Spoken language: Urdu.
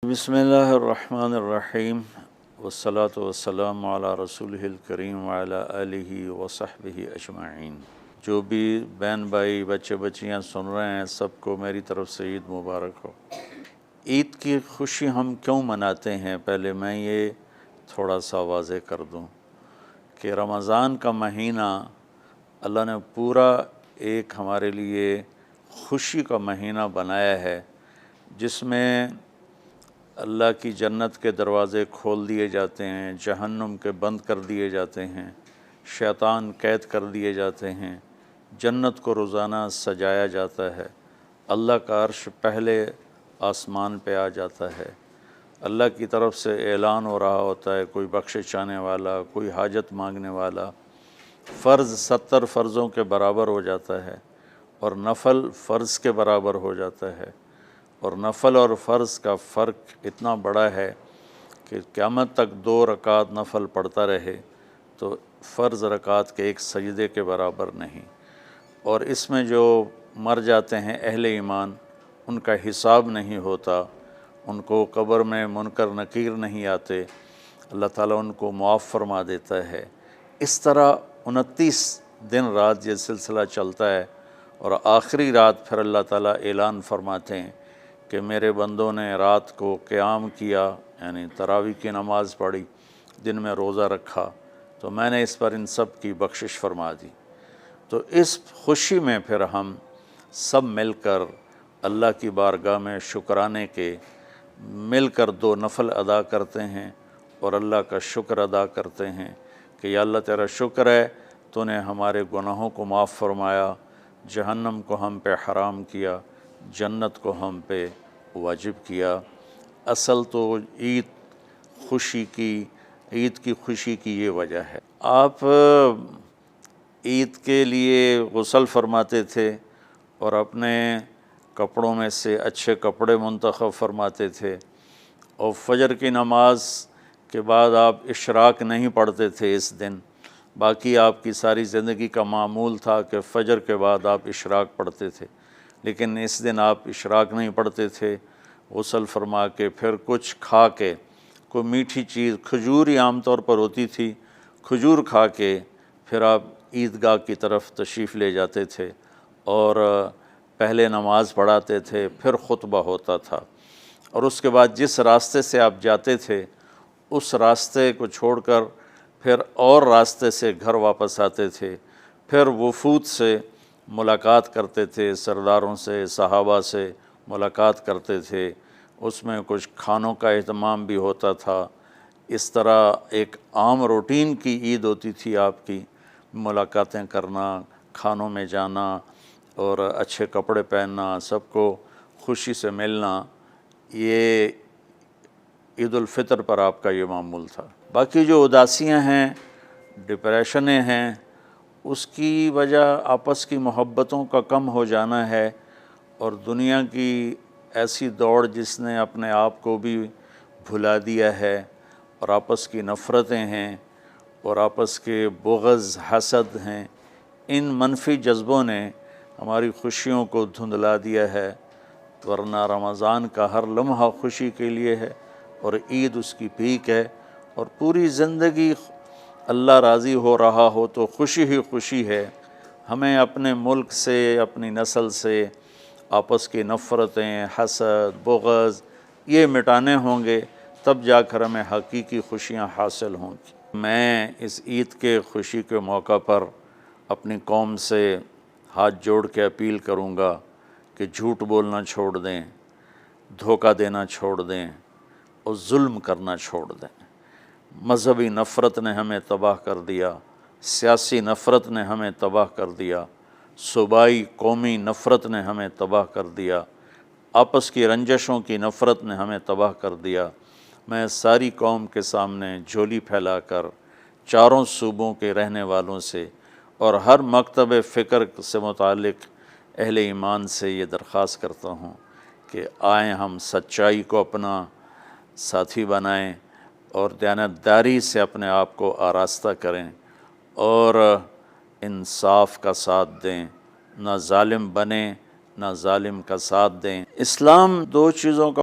بسم اللہ الرحمن الرحیم والصلاة والسلام علی رسولہ الکریم وعلی آلہ وصحبہ اجمعین۔ جو بھی بہن بھائی بچے بچیاں سن رہے ہیں سب کو میری طرف سے عید مبارک ہو۔ عید کی خوشی ہم کیوں مناتے ہیں، پہلے میں یہ تھوڑا سا واضح کر دوں کہ رمضان کا مہینہ اللہ نے پورا ایک ہمارے لیے خوشی کا مہینہ بنایا ہے، جس میں اللہ کی جنت کے دروازے کھول دیے جاتے ہیں، جہنم کے بند کر دیے جاتے ہیں، شیطان قید کر دیے جاتے ہیں، جنت کو روزانہ سجایا جاتا ہے، اللہ کا عرش پہلے آسمان پہ آ جاتا ہے، اللہ کی طرف سے اعلان ہو رہا ہوتا ہے، کوئی بخشش چاہنے والا، کوئی حاجت مانگنے والا، فرض 70 فرضوں کے برابر ہو جاتا ہے اور نفل فرض کے برابر ہو جاتا ہے، اور نفل اور فرض کا فرق اتنا بڑا ہے کہ قیامت تک 2 رکعت نفل پڑھتا رہے تو فرض رکعت کے ایک سجدے کے برابر نہیں، اور اس میں جو مر جاتے ہیں اہل ایمان ان کا حساب نہیں ہوتا، ان کو قبر میں منکر نکیر نہیں آتے، اللہ تعالیٰ ان کو معاف فرما دیتا ہے۔ اس طرح 29 دن رات یہ سلسلہ چلتا ہے، اور آخری رات پھر اللہ تعالیٰ اعلان فرماتے ہیں کہ میرے بندوں نے رات کو قیام کیا، یعنی تراویح کی نماز پڑھی، دن میں روزہ رکھا، تو میں نے اس پر ان سب کی بخشش فرما دی۔ تو اس خوشی میں پھر ہم سب مل کر اللہ کی بارگاہ میں شکرانے کے مل کر 2 نفل ادا کرتے ہیں اور اللہ کا شکر ادا کرتے ہیں کہ یا اللہ تیرا شکر ہے تو نے ہمارے گناہوں کو معاف فرمایا، جہنم کو ہم پہ حرام کیا، جنت کو ہم پہ واجب کیا۔ اصل تو عید کی خوشی کی یہ وجہ ہے۔ آپ عید کے لیے غسل فرماتے تھے اور اپنے کپڑوں میں سے اچھے کپڑے منتخب فرماتے تھے، اور فجر کی نماز کے بعد آپ اشراق نہیں پڑھتے تھے اس دن، باقی آپ کی ساری زندگی کا معمول تھا کہ فجر کے بعد آپ اشراق پڑھتے تھے، لیکن اس دن آپ اشراق نہیں پڑھتے تھے، غسل فرما کے پھر کچھ کھا کے، کوئی میٹھی چیز، کھجور ہی عام طور پر ہوتی تھی، کھجور کھا کے پھر آپ عیدگاہ کی طرف تشریف لے جاتے تھے، اور پہلے نماز پڑھاتے تھے، پھر خطبہ ہوتا تھا، اور اس کے بعد جس راستے سے آپ جاتے تھے اس راستے کو چھوڑ کر پھر اور راستے سے گھر واپس آتے تھے، پھر وفود سے ملاقات کرتے تھے، سرداروں سے، صحابہ سے ملاقات کرتے تھے، اس میں کچھ کھانوں کا اہتمام بھی ہوتا تھا۔ اس طرح ایک عام روٹین کی عید ہوتی تھی آپ کی، ملاقاتیں کرنا، کھانوں میں جانا اور اچھے کپڑے پہننا، سب کو خوشی سے ملنا، یہ عید الفطر پر آپ کا یہ معمول تھا۔ باقی جو اداسیاں ہیں، ڈپریشنیں ہیں، اس کی وجہ آپس کی محبتوں کا کم ہو جانا ہے، اور دنیا کی ایسی دوڑ جس نے اپنے آپ کو بھی بھلا دیا ہے، اور آپس کی نفرتیں ہیں اور آپس کے بغض، حسد ہیں، ان منفی جذبوں نے ہماری خوشیوں کو دھندلا دیا ہے، ورنہ رمضان کا ہر لمحہ خوشی کے لیے ہے، اور عید اس کی پیک ہے، اور پوری زندگی اللہ راضی ہو رہا ہو تو خوشی ہی خوشی ہے۔ ہمیں اپنے ملک سے، اپنی نسل سے آپس کی نفرتیں، حسد، بغض یہ مٹانے ہوں گے، تب جا کر ہمیں حقیقی خوشیاں حاصل ہوں گی۔ میں اس عید کے خوشی کے موقع پر اپنی قوم سے ہاتھ جوڑ کے اپیل کروں گا کہ جھوٹ بولنا چھوڑ دیں، دھوکہ دینا چھوڑ دیں، اور ظلم کرنا چھوڑ دیں۔ مذہبی نفرت نے ہمیں تباہ کر دیا، سیاسی نفرت نے ہمیں تباہ کر دیا، صوبائی قومی نفرت نے ہمیں تباہ کر دیا، آپس کی رنجشوں کی نفرت نے ہمیں تباہ کر دیا۔ میں ساری قوم کے سامنے جھولی پھیلا کر چاروں صوبوں کے رہنے والوں سے اور ہر مکتب فکر سے متعلق اہل ایمان سے یہ درخواست کرتا ہوں کہ آئیں ہم سچائی کو اپنا ساتھی بنائیں اور دیانتداری سے اپنے آپ کو آراستہ کریں، اور انصاف کا ساتھ دیں، نہ ظالم بنیں نہ ظالم کا ساتھ دیں۔ اسلام 2 چیزوں کا